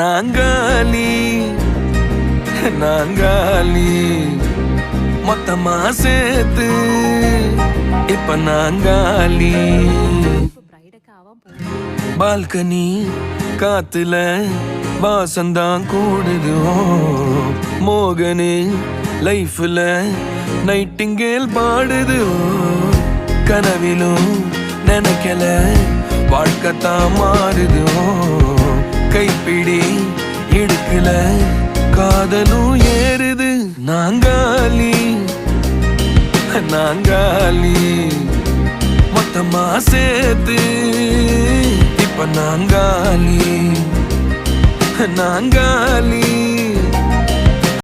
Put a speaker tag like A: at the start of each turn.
A: நாங்காலி நாங்காலி மொத்தமா சேர்த்து இப்ப நாங்காலி. பால்கனி காத்துல வாசந்தான் கூடுது. மோகனே லைஃப்ல நைட்டிங்கேல் பாடுது. கனவிலும் நினைக்கல வாழ்க்கைத்தான் மாறுது. கைப்பிடி இடுக்கல காதலும் ஏறுது. நாங்காலி நாங்காலி மொத்தமா சேர்த்து இப்ப நாங்காலி நாங்காலி.